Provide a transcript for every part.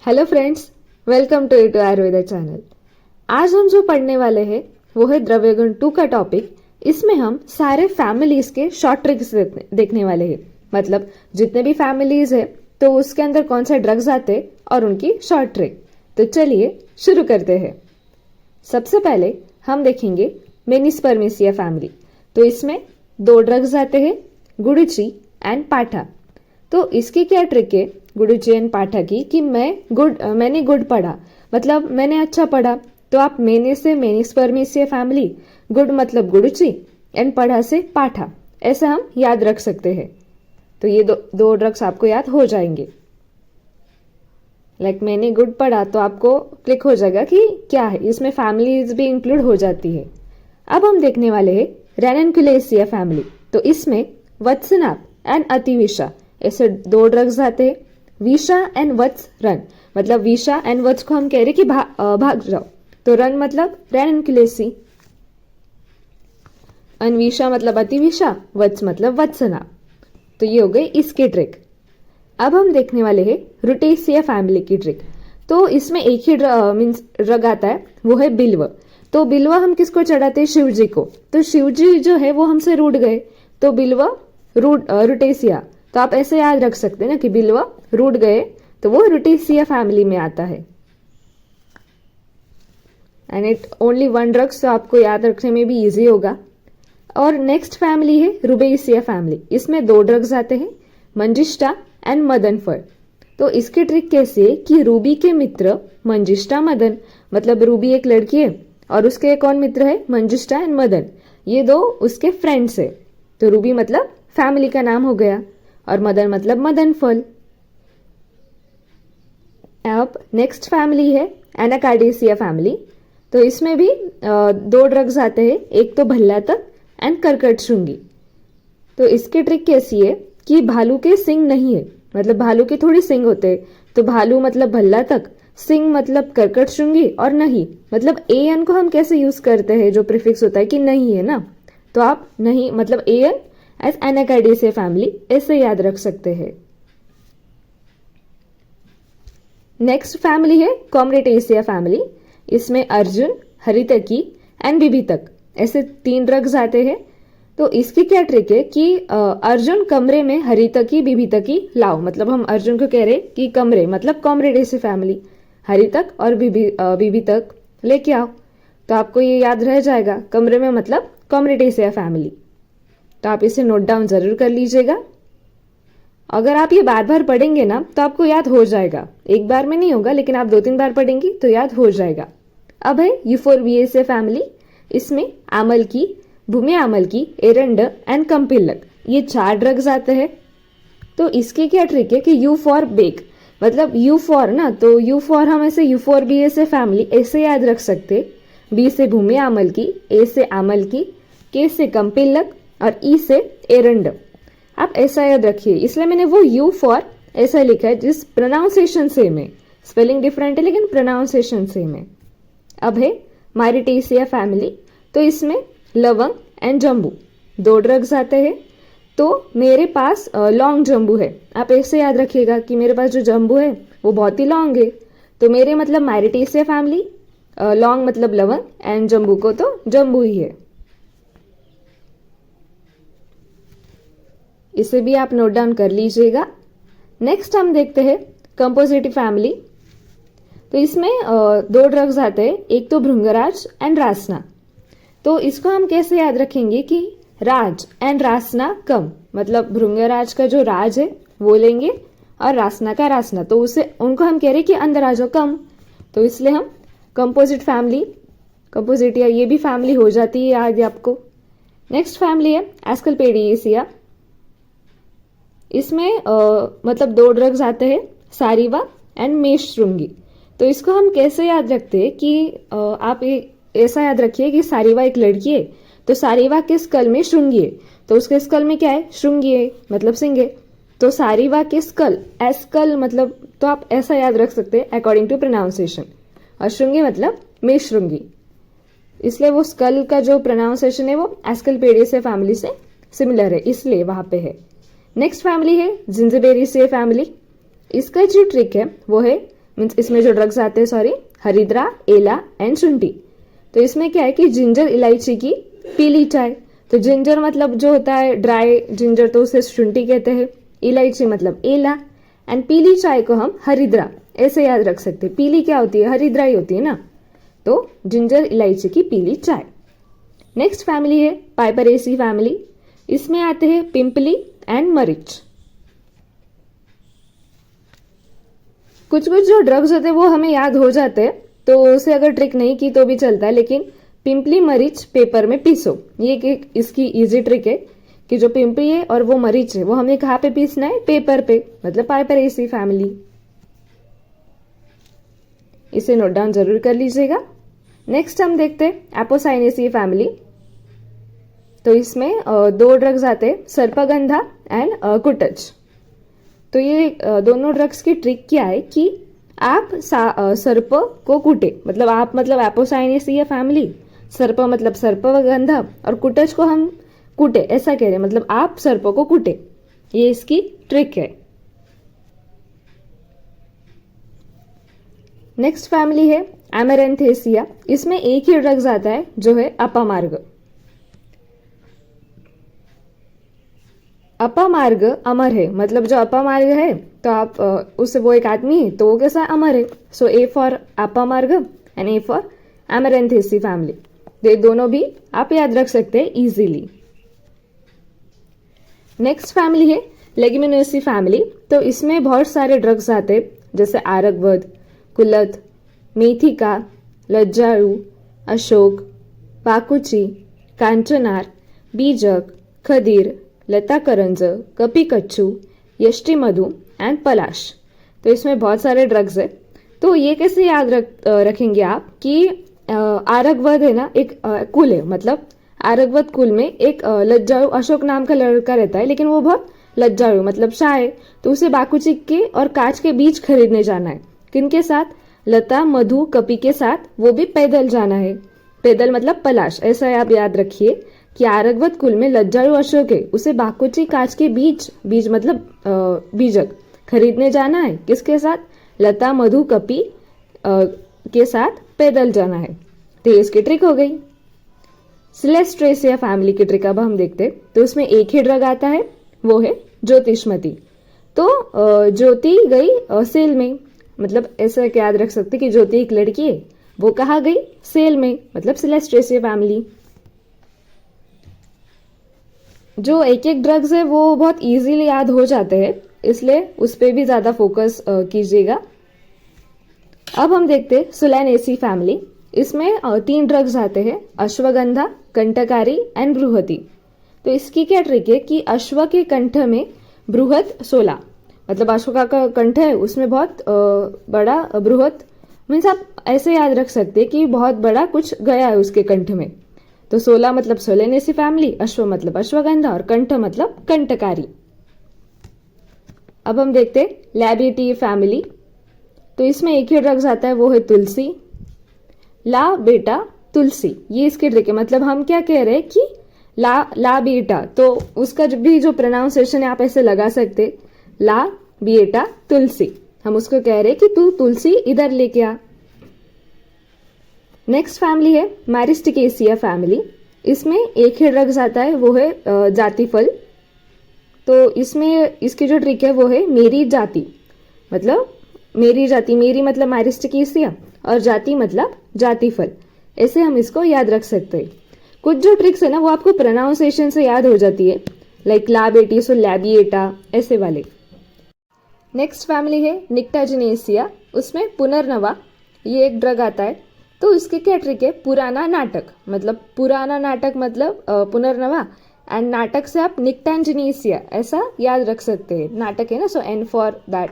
Hello friends, welcome to Ayurveda channel. आज हम जो पढ़ने वाले हैं वो है द्रव्यगुण 2 का टॉपिक। इसमें हम सारे फैमिलीज के शॉर्ट ट्रिक्स देखने वाले हैं। मतलब जितने भी फैमिलीज है तो उसके अंदर कौन सा ड्रग्स आते और उनकी शॉर्ट ट्रिक। तो चलिए शुरू करते हैं। सबसे पहले हम देखेंगे मेनिस्पर्मेसिया फैमिली। तो इसमें 2 ड्रग्स आते हैं, गुडुची एंड पाठा। तो इसकी क्या ट्रिक है गुडुची एंड पाठा की कि मैंने गुड पढ़ा, मतलब मैंने अच्छा पढ़ा। तो आप मेने से मेनिस्पर्मेसिया फैमिली, गुड मतलब गुडुची एंड पढ़ा से पाठा, ऐसा हम याद रख सकते हैं। तो ये दो ड्रग्स आपको याद हो जाएंगे। मैंने गुड पढ़ा तो आपको क्लिक हो जाएगा कि क्या है, इसमें फैमिलीज भी इंक्लूड हो जाती है। अब हम देखने वाले हैं रैननकुलेसिया फैमिली। तो इसमें वत्सनाप एंड अतिविषा ऐसे 2 ड्रग्स आते हैं। विषा एंड वत्स रन, मतलब विषा एंड वत्स को हम कह रहे कि भाग जाओ। तो रन मतलब रैननकुलेसी, अनविषा मतलब अतिविषा, वत्स मतलब वत्सनाप। तो ये हो गई इसकी ट्रिक। अब हम देखने वाले हैं रुटेसिया फैमिली की ट्रिक। तो इसमें एक ही ड्रग आता है, वो है बिल्व। तो बिल्वा हम किसको चढ़ाते हैं? शिव जी को। तो शिव जी जो है वो हमसे रूठ गए, तो बिल्वा रुटेसिया। तो आप ऐसे याद रख सकते हैं ना कि बिल्वा रूठ गए तो वो रुटेसिया फैमिली में आता है। एंड इट ओनली 1 ड्रग्स, तो आपको याद रखने में भी इजी होगा। और नेक्स्ट फैमिली है रुबेसिया फैमिली। इसमें 2 ड्रग्स आते हैं, मंजिष्ठा एंड मदन फल। तो इसकी ट्रिक कैसे है कि रूबी के मित्र मंजिष्ठा मदन, मतलब रूबी एक लड़की है और उसके कौन मित्र है? मंजिष्ठा एंड मदन। ये 2 उसके फ्रेंड्स है। तो रूबी मतलब फैमिली का नाम हो गया और मदन मतलब मदन फल। अब नेक्स्ट फैमिली है एनाकार्डिसिया फैमिली। तो इसमें भी 2 ड्रग्स आते हैं, एक तो भल्लातक एंड कर्कट श्रृंगी। तो इसकी ट्रिक कैसी है कि भालू के सिंग नहीं है, मतलब भालू के थोड़ी सिंग होते हैं। तो भालू मतलब भल्लातक, सिंग मतलब कर्कट श्रृंगी, और नहीं मतलब एन को हम कैसे यूज करते हैं, जो प्रीफिक्स होता है कि नहीं है ना, तो आप नहीं मतलब एन एज एनाकार्डिसिया फैमिली ऐसे याद रख सकते हैं। नेक्स्ट फैमिली है कॉम्रेटेसिया फैमिली। इसमें अर्जुन, हरितकी एंड बिबितक ऐसे 3 ड्रग्स आते हैं। तो इसकी क्या ट्रिक है कि अर्जुन कमरे में हरितकी बिबितकी लाओ, मतलब हम अर्जुन को कह रहे कि कमरे मतलब कॉम्रेटेसिया फैमिली, हरितक और बिबितक लेके आओ। तो आपको ये याद रह जाएगा, कमरे में मतलब कॉम्रेटेसिया फैमिली। तो आप इसे नोट डाउन जरूर कर लीजिएगा। अगर आप ये बार बार पढ़ेंगे ना तो आपको याद हो जाएगा। एक बार में नहीं होगा, लेकिन आप 2-3 बार पढ़ेंगी तो याद हो जाएगा। अब है यूफोरबिएसिया फैमिली। इसमें आमल की, भूमि आमल की, एरंड एंड कंपिलक, ये 4 ड्रग्स आते हैं। तो इसकी क्या ट्रिक है कि यू फॉर बेक, मतलब यू फॉर ना, तो यू फॉर हम ऐसे यूफोरबिएसिया फैमिली ऐसे याद रख सकते। बी से भूमि आमल की, ए से आमल की, के से कंपिलक और ई से एरंड। आप ऐसा याद रखिए, इसलिए मैंने वो यू फॉर ऐसा लिखा है, जिस प्रोनाउंसिएशन सेम है, स्पेलिंग डिफरेंट है लेकिन प्रोनाउंसिएशन सेम है। अब है मारिटेसिया फैमिली। तो इसमें लवंग एंड जम्बू 2 ड्रग्स आते हैं। तो मेरे पास लॉन्ग जम्बू है, आप ऐसे याद रखिएगा कि मेरे पास जो जम्बू है वो बहुत ही लॉन्ग है। तो मेरे मतलब मारिटेसिया फैमिली, लॉन्ग मतलब लवंग एंड जम्बू को तो जम्बू ही है। इसे भी आप नोट डाउन कर लीजिएगा। नेक्स्ट हम देखते हैं कंपोजिटिव फैमिली। तो इसमें 2 ड्रग्स आते हैं, एक तो भृंगराज एंड रासना। तो इसको हम कैसे याद रखेंगे कि राज एंड रासना कम, मतलब भृंगराज का जो राज है वो लेंगे और रासना का रासना, तो उसे उनको हम कह रहे कि अंदर आ जाओ कम। तो इसलिए हम कंपोजिट फैमिली, कंपोजिटिया ये भी फैमिली हो जाती है याद आपको। नेक्स्ट फैमिली है एस्कलपेडिएसिया। इसमें मतलब 2 ड्रग्स आते हैं, सारीवा एंड मेषशृंगी। तो इसको हम कैसे याद रखते हैं कि आप ऐसा याद रखिए कि सारीवा एक लड़की है, तो सारीवा के स्कल में श्रृंगी है, तो उसके स्कल में क्या है? श्रृंगी है, मतलब सिंह है। तो सारीवा के स्कल, एस्कल मतलब, तो आप ऐसा याद रख सकते हैं अकॉर्डिंग टू प्रोनाउंसिएशन। और श्रृंगी मतलब मेषशृंगी, इसलिए वो स्कल का जो प्रोनाउंसिएशन है वो एस्कलपेडिएसिया फैमिली से सिमिलर है, इसलिए वहां पे है। नेक्स्ट फैमिली है जिंजिबेरेसिया फैमिली। इसका जो ट्रिक है वो है मीन्स इसमें जो ड्रग्स आते हैं, सॉरी, हरिद्रा, एला एंड शुंठी। तो इसमें क्या है कि जिंजर इलायची की पीली चाय। तो जिंजर मतलब जो होता है ड्राई जिंजर, तो उसे शुंठी कहते हैं। इलायची मतलब एला, एंड पीली चाय को हम हरिद्रा ऐसे याद रख सकते हैं। पीली क्या होती है? हरिद्रा ही होती है ना। तो जिंजर इलायची की पीली चाय। नेक्स्ट फैमिली है पाइपरेसी फैमिली। इसमें आते हैं पिंपली एंड मरीच। कुछ कुछ जो ड्रग्स होते हैं वो हमें याद हो जाते हैं, तो उसे अगर ट्रिक नहीं की तो भी चलता है, लेकिन पिंपली मरीच पेपर में पीसो, ये एक इसकी इजी ट्रिक है कि जो पिंपली है और वो मरीच है वो हमें कहाँ पे पीसना है? पेपर पे, मतलब पाइपरेसी फैमिली। इसे नोट डाउन जरूर कर लीजिएगा। नेक्स्ट हम देखते हैं एपोसाइनेसी फैमिली। तो इसमें दो ड्रग्स आते हैं, सर्पगंधा एंड कुटच। तो ये दोनों ड्रग्स की ट्रिक क्या है कि आप सर्प को कूटे, मतलब आप मतलब एपोसाइनेसी है फैमिली, सर्प मतलब सर्पगंधा और कुटच को हम कूटे, ऐसा कह रहे हैं, मतलब आप सर्प को कूटे। ये इसकी ट्रिक है। नेक्स्ट फैमिली है एमेरेंथेसिया। इसमें एक ही ड्रग्स आता है जो है अपामार्ग। अपामार्ग अमर है, मतलब जो अपामार्ग है तो आप उससे वो एक आदमी है तो वो कैसा अमर है। So A for apamarg and A for amaranthaceae family. ये दोनों भी आप याद रख सकते हैं इजीली। नेक्स्ट फैमिली है लेगिमिनेसी फैमिली। तो इसमें बहुत सारे ड्रग्स आते हैं जैसे आरगवद, कुलत, मेथिका, लज्जाळू, अशोक, पाकुची, कांचनार, बीजक, खदीर, लता करंज, कपीकच्चू, यष्टिमधु एंड पलाश। तो इसमें बहुत सारे ड्रग्स है। तो ये कैसे याद रखेंगे आप कि आरगवद है ना, एक कुल है, मतलब आरगवद कुल में एक लज्जाळू अशोक नाम का लड़का रहता है, लेकिन वो बहुत लज्जाळू मतलब शाय है। तो उसे बाकुची के और कांच के बीज खरीदने जाना है। किनके साथ? लता, मधु, कपी के साथ, वो भी पैदल जाना है। पैदल मतलब पलाश, ऐसा आप याद रखिए कि आरगवद कुल में लज्जाळू अशोक है, उसे बाकुची कांच के बीज मतलब बीजक खरीदने जाना है। किसके साथ? लता, मधु, कपी के साथ पैदल जाना है। तो ये इसकी ट्रिक हो गई। सिलेस्ट्रेसिया फैमिली की ट्रिक अब हम देखते हैं। तो उसमें एक ही ड्रग आता है, वो है ज्योतिष्मती। तो ज्योति गई सेल में, मतलब ऐसा याद रख सकते कि ज्योति एक लड़की है, वो कहाँ गई? सेल में, मतलब सिलेस्ट्रेसिया फैमिली। जो एक एक ड्रग्स है वो बहुत इजीली याद हो जाते हैं, इसलिए उस पर भी ज्यादा फोकस कीजिएगा। अब हम देखते हैं सोलानेसी फैमिली। इसमें 3 ड्रग्स आते हैं, अश्वगंधा, कंटकारी एंड बृहति। तो इसकी क्या ट्रिक है कि अश्व के कंठ में बृहत 16, मतलब अश्व का कंठ है उसमें बहुत बड़ा बृहत, मीन्स आप ऐसे याद रख सकते हैं कि बहुत बड़ा कुछ गया है उसके कंठ में। तो 16 मतलब सोलेनेसी फैमिली, अश्व मतलब अश्वगंधा और कंठ मतलब कंटकारी। अब हम देखते हैं लैबिटी फैमिली। तो इसमें एक ही ड्रग्स आता है, वो है तुलसी। ला बेटा तुलसी, ये इसकी ट्रिक है। मतलब हम क्या कह रहे हैं कि ला बेटा, तो उसका भी जो प्रोनाउंसिएशन है आप ऐसे लगा सकते, ला बेटा तुलसी। हम उसको कह रहे हैं कि तू तुलसी इधर लेके आ। नेक्स्ट फैमिली है मैरिस्टिकेसिया फैमिली। इसमें एक ही ड्रग्स आता है, वो है जातिफल। तो इसमें इसकी जो ट्रिक है वो है मेरी जाति, मतलब मेरी जाति, मेरी मतलब मैरिस्टिकेसिया और जाति मतलब जातिफल। ऐसे हम इसको याद रख सकते हैं। कुछ जो ट्रिक्स है ना वो आपको प्रोनाउंसिएशन से याद हो जाती है, लाइक ला बेटी सो लैबिएटा, ऐसे वाले। नेक्स्ट फैमिली है निक्टाजिनेसिया। उसमें पुनर्नवा, ये एक ड्रग आता है। तो इसके क्या ट्रिक है? पुराना नाटक, मतलब पुराना नाटक मतलब पुनर्नवा, एंड नाटक से आप निक्टाजिनेसिया ऐसा याद रख सकते हैं। नाटक है ना, so N for that.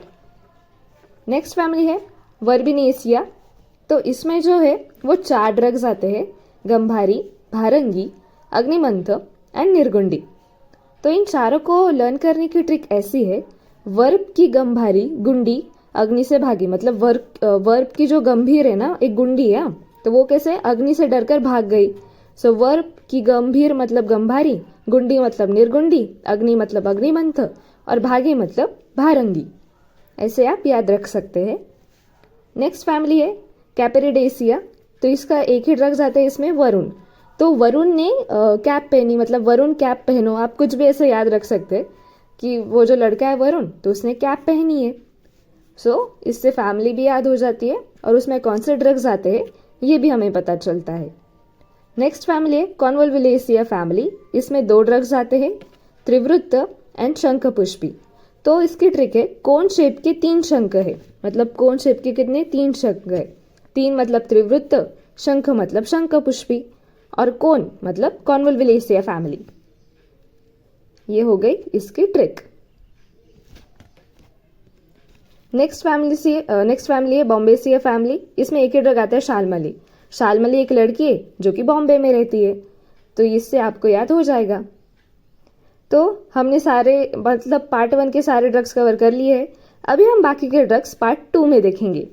Next family है वर्बिनेसिया। तो इसमें जो है वो 4 ड्रग्स आते हैं, गंभारी, भारंगी, अग्निमंथ एंड निर्गुंडी। तो इन चारों को लर्न करने की ट्रिक ऐसी है, वर्ब की गंभारी, गुंडी, अग्नि से भागी, मतलब वर्ब की जो गंभीर है ना, एक गुंडी है, तो वो कैसे अग्नि से डरकर भाग गई। सो वर्ब की गंभीर मतलब गंभारी, गुंडी मतलब निर्गुंडी, अग्नि मतलब अग्निमंथ और भागी मतलब भारंगी। ऐसे आप याद रख सकते हैं। नेक्स्ट फैमिली है कैपेरिडेसिया। तो इसका एक ही ड्रग्स आता है इसमें, वरुण। तो वरुण ने कैप पहनी, मतलब वरुण कैप पहनो, आप कुछ भी ऐसे याद रख सकते हैं कि वो जो लड़का है वरुण, तो उसने कैप पहनी है। सो इससे फैमिली भी याद हो जाती है और उसमें कौन से ड्रग्स आते हैं ये भी हमें पता चलता है। नेक्स्ट फैमिली है कॉन्वोल्वुलेसिया फैमिली। इसमें 2 ड्रग्स आते हैं, त्रिवृत्त एंड शंखपुष्पी। तो इसकी ट्रिक है, कोन शेप के 3 शंख है, मतलब कोन शेप के कितने 3 शंख है। 3 मतलब त्रिवृत्त, शंख मतलब शंखपुष्पी और कोन मतलब कॉन्वोल्वुलेसिया फैमिली। ये हो गई इसकी ट्रिक। नेक्स्ट फैमिली है बॉम्बेसिया फैमिली। इसमें एक ही ड्रग आता है शालमली। शालमली एक लड़की है जो कि बॉम्बे में रहती है, तो इससे आपको याद हो जाएगा। तो हमने पार्ट 1 के सारे ड्रग्स कवर कर लिए हैं। अभी हम बाकी के ड्रग्स पार्ट 2 में देखेंगे।